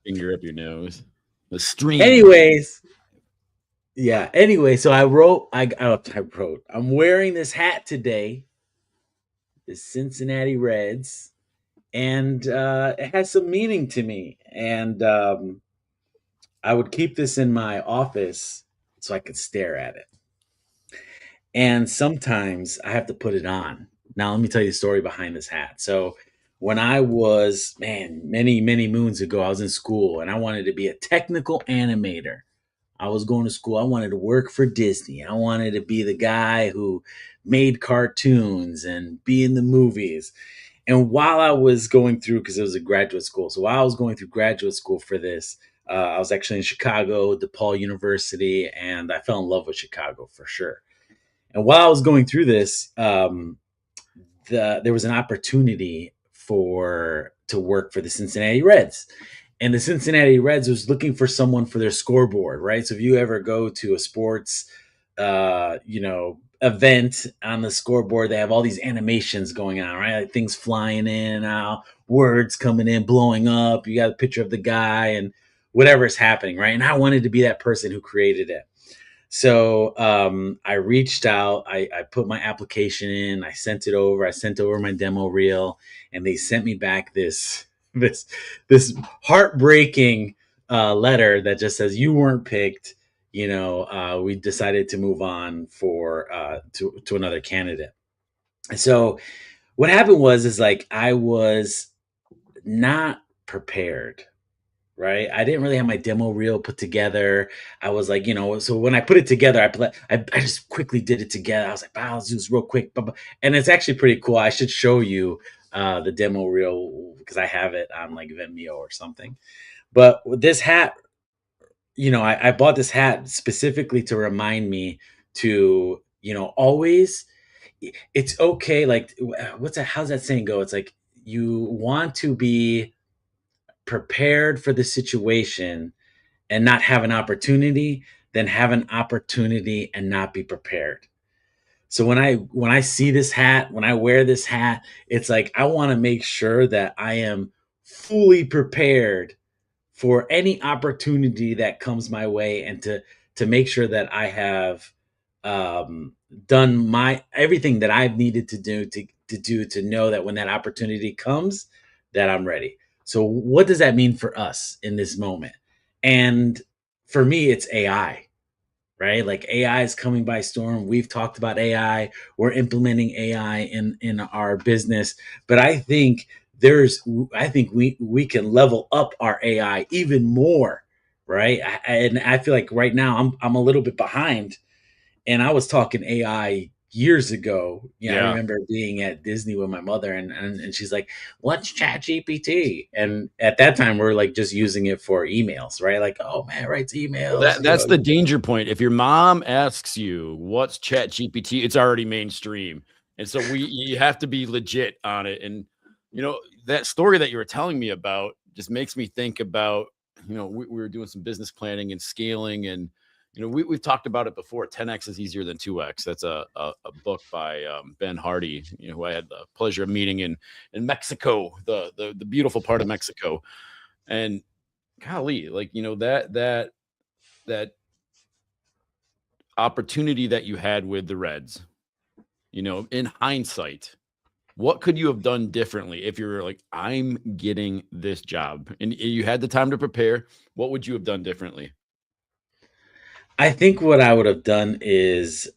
Finger up your nose. The stream. Anyways, yeah. Anyway, so I wrote. I wrote. I'm wearing this hat today, the Cincinnati Reds, and it has some meaning to me. And I would keep this in my office so I could stare at it. And sometimes I have to put it on. Now, let me tell you the story behind this hat. So, when I was, man, many moons ago, I was in school and I wanted to be a technical animator. I was going to school. I wanted to work for Disney. I wanted to be the guy who made cartoons and be in the movies. And while I was going through, because it was a graduate school, so while I was going through graduate school for this, I was actually in Chicago, DePaul University, and I fell in love with Chicago for sure. And while I was going through this, there was an opportunity for to work for the Cincinnati Reds, and the Cincinnati Reds was looking for someone for their scoreboard, right? So if you ever go to a sports, event on the scoreboard, they have all these animations going on, right? Like things flying in and out, words coming in, blowing up. You got a picture of the guy and whatever's happening, right? And I wanted to be that person who created it. So I reached out, I put my application in, I sent it over, I sent over my demo reel, and they sent me back this this heartbreaking letter that just says you weren't picked. We decided to move on for to another candidate. So what happened was is like I was not prepared, right? I didn't really have my demo reel put together. I was like, so when I put it together, I just quickly did it together. I was like, wow, let's do this real quick. And it's actually pretty cool. I should show you the demo reel because I have it on like Vimeo or something. But with this hat, I bought this hat specifically to remind me to, always, it's okay. Like, how's that saying go? It's like, you want to be prepared for the situation and not have an opportunity than have an opportunity and not be prepared. So when I see this hat, when I wear this hat, it's like I want to make sure that I am fully prepared for any opportunity that comes my way and to make sure that I have done my everything that I've needed to do to know that when that opportunity comes, that I'm ready. So what does that mean for us in this moment? And for me, it's AI, right? Like AI is coming by storm. We've talked about AI. We're implementing AI in our business, but I think we can level up our AI even more, right? And I feel like right now I'm a little bit behind, and I was talking AI years ago. I Yeah. remember being at Disney with my mother, and she's like, "What's Chat GPT?" And at that time, we're like just using it for emails, right? Like, oh man, writes Well, emails, that's the danger point. If your mom asks you what's Chat GPT, it's already mainstream. And so you have to be legit on it. And that story that you were telling me about just makes me think about, we were doing some business planning and scaling, and we've talked about it before. 10x is easier than 2x. That's a book by Ben Hardy, who I had the pleasure of meeting in Mexico, the beautiful part of Mexico. And golly, like that opportunity that you had with the Reds, in hindsight, what could you have done differently if you're like, I'm getting this job and you had the time to prepare? What would you have done differently? I think what I would have done is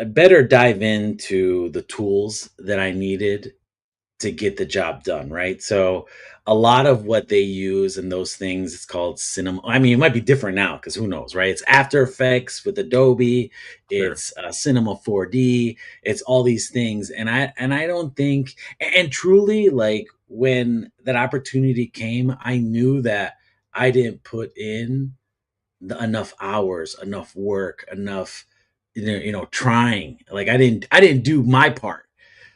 better dive into the tools that I needed to get the job done, right? So a lot of what they use and those things, it's called cinema. I mean, it might be different now because who knows, right? It's After Effects with Adobe, Sure. it's Cinema 4D, it's all these things, and I don't think, and truly, like when that opportunity came, I knew that I didn't put in enough hours, enough work, enough, trying. Like I didn't do my part.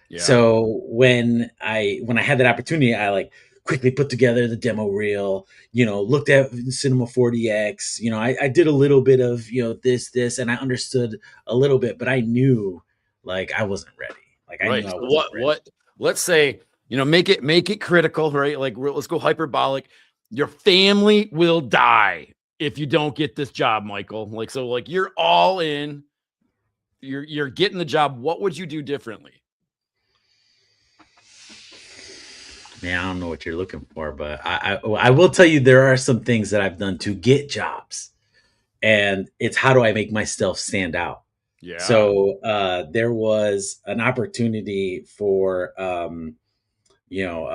Yeah. So when I had that opportunity, I like quickly put together the demo reel, looked at Cinema 40X, I did a little bit of, this, and I understood a little bit, but I knew like I wasn't ready. Like I knew Right. I So wasn't ready. let's say, make it critical, right? Like let's go hyperbolic. Your family will die if you don't get this job, Michael. Like, so like you're all in, you're getting the job. What would you do differently? Man, I don't know what you're looking for, but I will tell you there are some things that I've done to get jobs, and it's how do I make myself stand out. Yeah. So there was an opportunity for a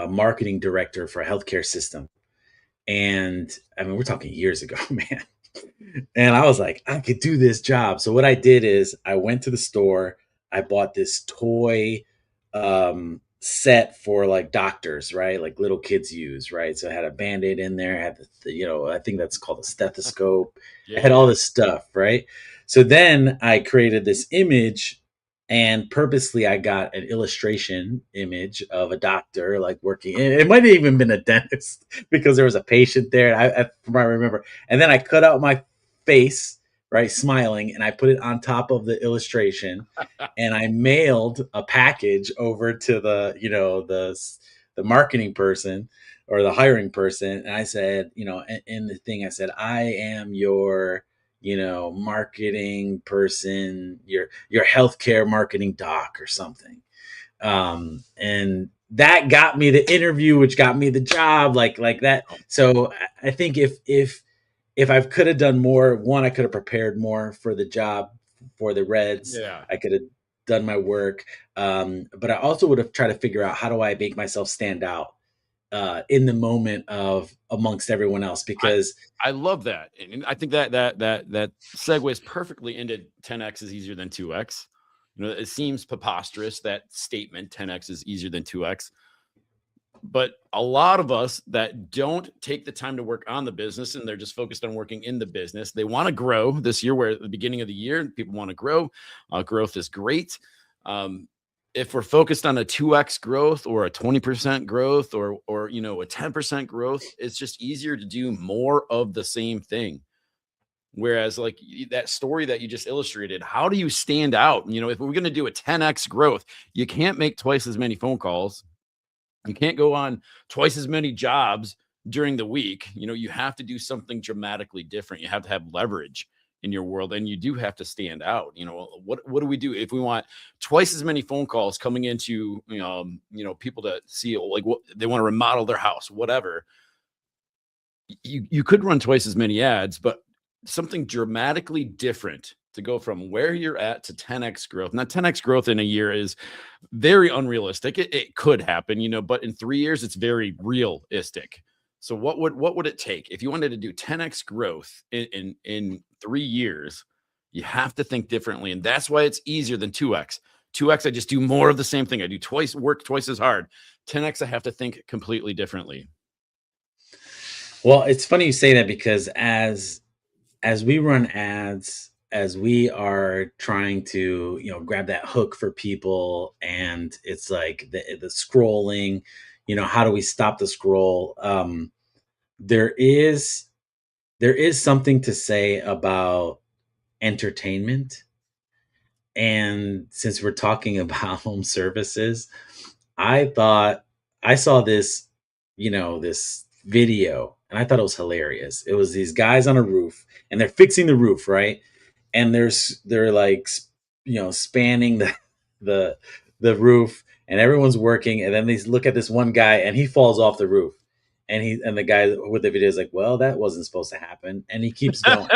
marketing director for a healthcare system, and I mean we're talking years ago, man. And I was like, I could do this job. So what I did is I went to the store, I bought this toy set for like doctors, right? Like little kids use, right? So it had a band-aid in there, had I think that's called a stethoscope. Yeah, It had yeah, all yeah. this stuff, right? So then I created this image, and purposely I got an illustration image of a doctor like working. It might have even been a dentist because there was a patient there. From what I remember, and then I cut out my face, right, smiling, and I put it on top of the illustration, and I mailed a package over to the marketing person or the hiring person, and I said, in the thing, I said, I am your marketing person, your healthcare marketing doc or something. And that got me the interview, which got me the job, like that. Oh, So I think if I could have done more, one, I could have prepared more for the job for the Reds. yeah. I could have done my work. But I also would have tried to figure out how do I make myself stand out in the moment of amongst everyone else, I because I love that, and I think that segues perfectly into 10x is easier than 2x. It seems preposterous that statement 10x is easier than 2x, but a lot of us that don't take the time to work on the business and they're just focused on working in the business, they want to grow this year. Where at the beginning of the year, people want to grow. Growth is great. Um, if we're focused on a 2x growth or a 20% growth or a 10% growth, it's just easier to do more of the same thing. Whereas like that story that you just illustrated, how do you stand out? If we're going to do a 10x growth, you can't make twice as many phone calls. You can't go on twice as many jobs during the week. You have to do something dramatically different. You have to have leverage in your world, and you do have to stand out. What do we do if we want twice as many phone calls coming into people to see like what they want to remodel their house, whatever. You could run twice as many ads, but something dramatically different to go from where you're at to 10x growth. Now, 10x growth in a year is very unrealistic. It could happen, but in 3 years, it's very realistic. So, what would it take if you wanted to do 10x growth in 3 years? You have to think differently, and that's why it's easier than 2x. 2x, I just do more of the same thing. I do work twice as hard. 10x, I have to think completely differently. well, it's funny you say that because as we run ads, as we are trying to grab that hook for people, and it's like the scrolling, how do we stop the scroll? There is something to say about entertainment, and since we're talking about home services, I thought I saw this video, and I thought it was hilarious. It was these guys on a roof, and they're fixing the roof, right? And they're like spanning the the roof, and everyone's working, and then they look at this one guy, and he falls off the roof, and the guy with the video is like, well, that wasn't supposed to happen, and he keeps going.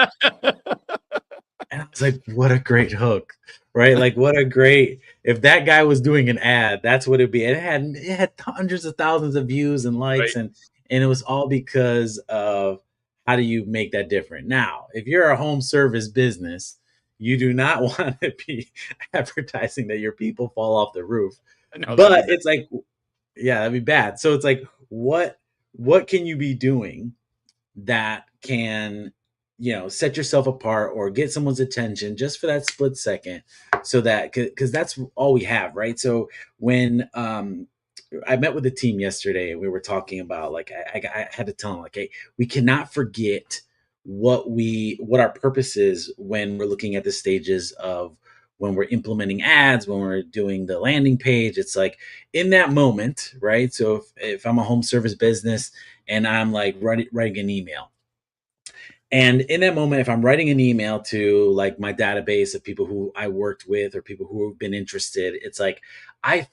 And I was like, what a great hook, right? Like, what a great, if that guy was doing an ad, that's what it'd be. And it had hundreds of thousands of views and likes, Right. and it was all because of how do you make that different. Now, if you're a home service business, you do not want to be advertising that your people fall off the roof. No, that'd be But bad. it's like, yeah, that'd be bad. So it's like, what can you be doing that can set yourself apart or get someone's attention just for that split second, so that because that's all we have, right? So when I met with the team yesterday, and we were talking about, like, I had to tell them, like, hey, we cannot forget what our purpose is when we're looking at the stages of when we're implementing ads, when we're doing the landing page. It's like in that moment, right? So if I'm a home service business and I'm like writing an email, and in that moment, if I'm writing an email to like my database of people who I worked with or people who have been interested, it's like the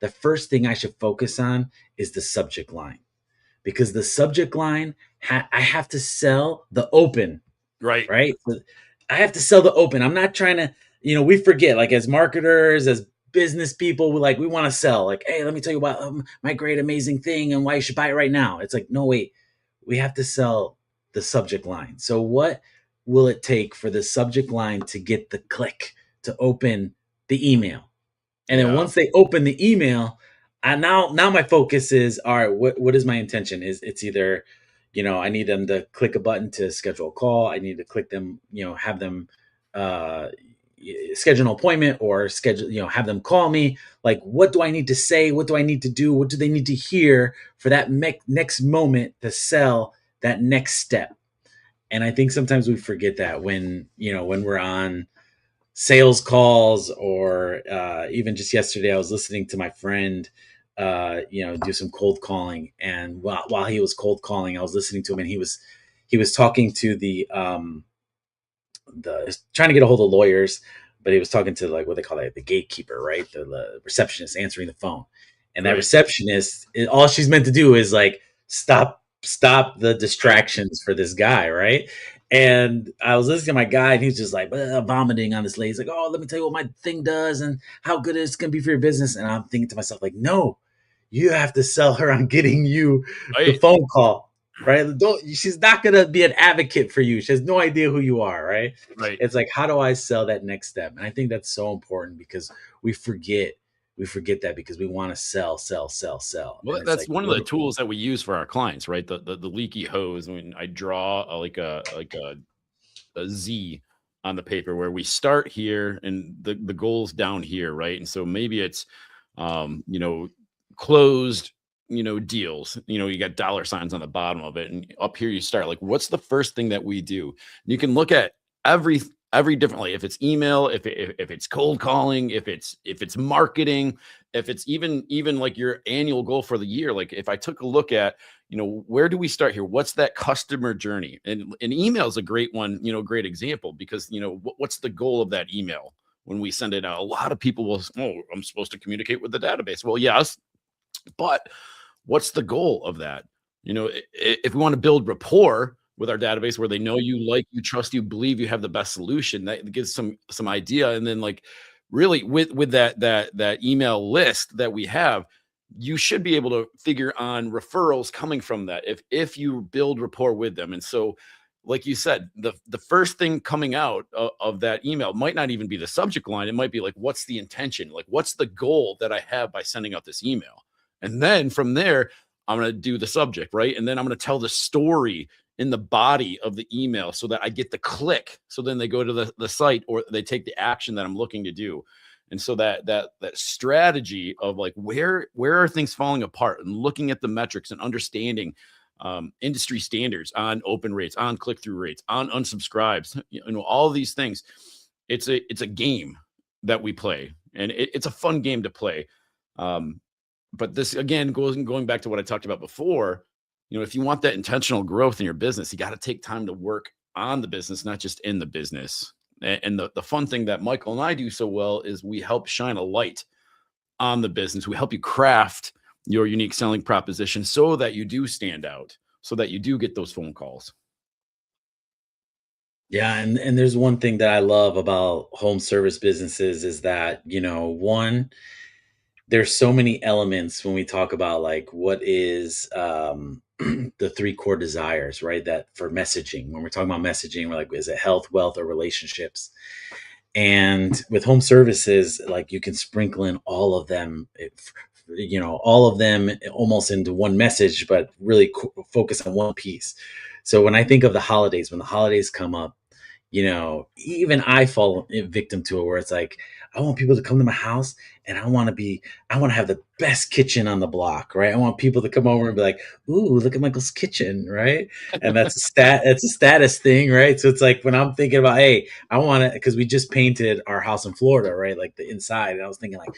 first thing I should focus on is the subject line, because the subject line, I have to sell the open, Right. right? So I have to sell the open. I'm not trying to, we forget, like as marketers, as business people, we want to sell. Like, hey, let me tell you about my great, amazing thing and why you should buy it right now. It's like, no, wait, we have to sell the subject line. So what will it take for the subject line to get the click to open the email? And then Yeah. once they open the email, I now my focus is, all right, what is my intention? Is it's either, I need them to click a button to schedule a call. I need to click them, have them uh schedule an appointment, or schedule, have them call me. Like, what do I need to say? What do I need to do? What do they need to hear for that next moment to sell that next step? And I think sometimes we forget that when we're on sales calls, or even just yesterday, I was listening to my friend, do some cold calling. And while he was cold calling, I was listening to him, and he was talking to the trying to get a hold of lawyers, but he was talking to, like, what they call it, the gatekeeper, right? The receptionist answering the phone. And that Right. receptionist, all she's meant to do is like stop the Right. distractions for this guy, right? And I was listening to my guy, and he's just like vomiting on this lady. He's like, "Oh, let me tell you what my thing does and how good it's gonna be for your business." And I'm thinking to myself, like, no, you have to sell her on getting you the Right. phone call, right? She's not gonna be an advocate for you. She has no idea who you are, right? Right. It's like, how do I sell that next step? And I think that's so important, because we forget that, because we want to sell, sell, sell, sell. Well, And it's that's like, one of what? the tools that we use for our clients, right? The leaky hose. I mean, I draw a Z on the paper where we start here and the goal's down here, right? And so maybe it's you know, closed, deals. You got dollar signs on the bottom of it. And up here you start like, what's the first thing that we do? You can look at every every differently. If it's email, if it's cold calling, if it's marketing, if it's even like your annual goal for the year. Like if I took a look at, where do we start here? What's that customer journey? And email is a great one, great example, because what's the goal of that email when we send it out? A lot of people will, oh, I'm supposed to communicate with the database. Well, yes, but what's the goal of that? If we want to build rapport with our database where they know you, like you, trust you, believe you have the best solution, that gives some idea. And then, like, really with that email list that we have, you should be able to figure on referrals coming from that if you build rapport with them. And so, like you said, the first thing coming out of that email might not even be the subject line. It might be like, what's the intention? Like, what's the goal that I have by sending out this email? And then from there, I'm going to do the subject, right? And then I'm going to tell the story in the body of the email so that I get the click. So then they go to the site, or they take the action that I'm looking to do. And so that strategy of like, where are things falling apart, and looking at the metrics and understanding industry standards on open rates, on click through rates, on unsubscribes, all these things. It's a game that we play, and it's a fun game to play. But this again going back to what I talked about before. If you want that intentional growth in your business, you got to take time to work on the business, not just in the business. And the fun thing that Michael and I do so well is we help shine a light on the business. We help you craft your unique selling proposition so that you do stand out, so that you do get those phone calls. Yeah, and there's one thing that I love about home service businesses is that, one, there's so many elements when we talk about like what is the three core desires, right? That for messaging, when we're talking about messaging, we're like, is it health, wealth, or relationships? And with home services, like, you can sprinkle in all of them, all of them almost into one message, but really focus on one piece. So when I think of the holidays, when the holidays come up, even I fall victim to it, where it's like, I want people to come to my house and I want to have the best kitchen on the block, right? I want people to come over and be like, "Ooh, look at Michael's kitchen," right? And that's a status thing, right? So it's like when I'm thinking about, hey, I want to, because we just painted our house in Florida, right? Like the inside, and I was thinking like,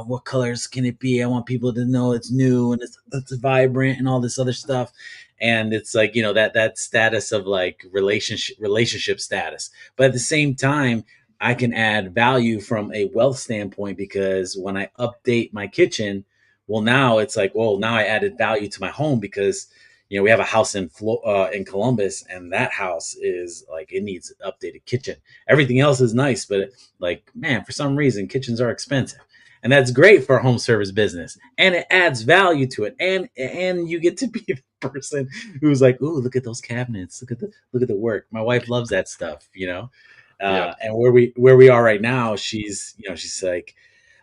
what colors can it be? I want people to know it's new and it's vibrant and all this other stuff. And it's like, that status of like relationship status, but at the same time, I can add value from a wealth standpoint, because when I update my kitchen, well, now it's like, well, now I added value to my home, because we have a house in Columbus, and that house is like, it needs an updated kitchen. Everything else is nice, but like, man, for some reason kitchens are expensive. And that's great for a home service business, and it adds value to it, and you get to be the person who's like, "Ooh, look at those cabinets! Look at the work." My wife loves that stuff. Yeah. And where we are right now, she's like,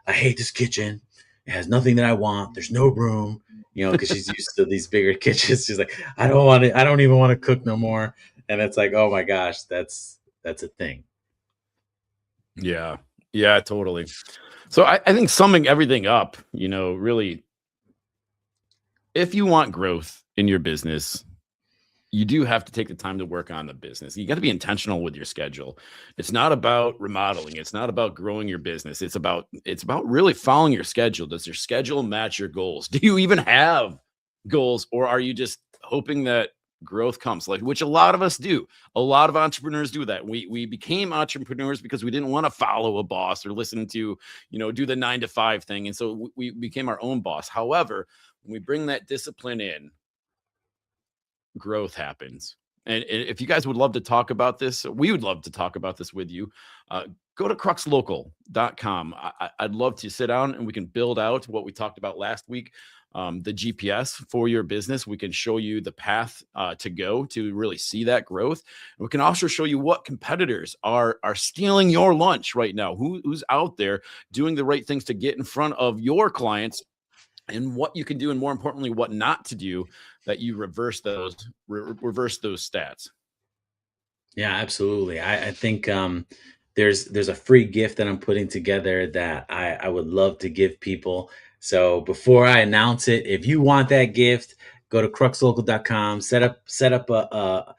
I hate this kitchen. It has nothing that I want. There's no room, because she's used to these bigger kitchens. She's like, I don't want it. I don't even want to cook no more. And it's like, oh my gosh, that's a thing. Yeah. Yeah, totally. So I think summing everything up, really, if you want growth in your business, you do have to take the time to work on the business. You got to be intentional with your schedule. It's not about remodeling. It's not about growing your business. It's about really following your schedule. Does your schedule match your goals? Do you even have goals, or are you just hoping that growth comes? Like, which a lot of us do. A lot of entrepreneurs do that. We became entrepreneurs because we didn't want to follow a boss or listen to, do the 9 to 5 thing. And so we became our own boss. However, when we bring that discipline in, growth happens. And if you guys would love to talk about this, we would love to talk about this with you. Go to cruxlocal.com. I'd love to sit down and we can build out what we talked about last week, the GPS for your business. We can show you the path to go to really see that growth. And we can also show you what competitors are stealing your lunch right now, who's out there doing the right things to get in front of your clients, and what you can do, and more importantly, what not to do, that you reverse those stats. Yeah, absolutely. I think there's a free gift that I'm putting together that I would love to give people. So before I announce it, if you want that gift, go to cruxlocal.com, set up a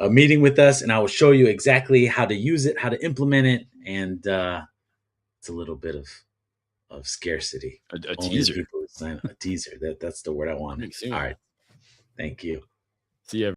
meeting with us, and I will show you exactly how to use it, how to implement it, and it's a little bit of scarcity. A Only the teaser. people who sign a teaser. That's the word I wanted. Pretty All soon. right. Thank you. See you.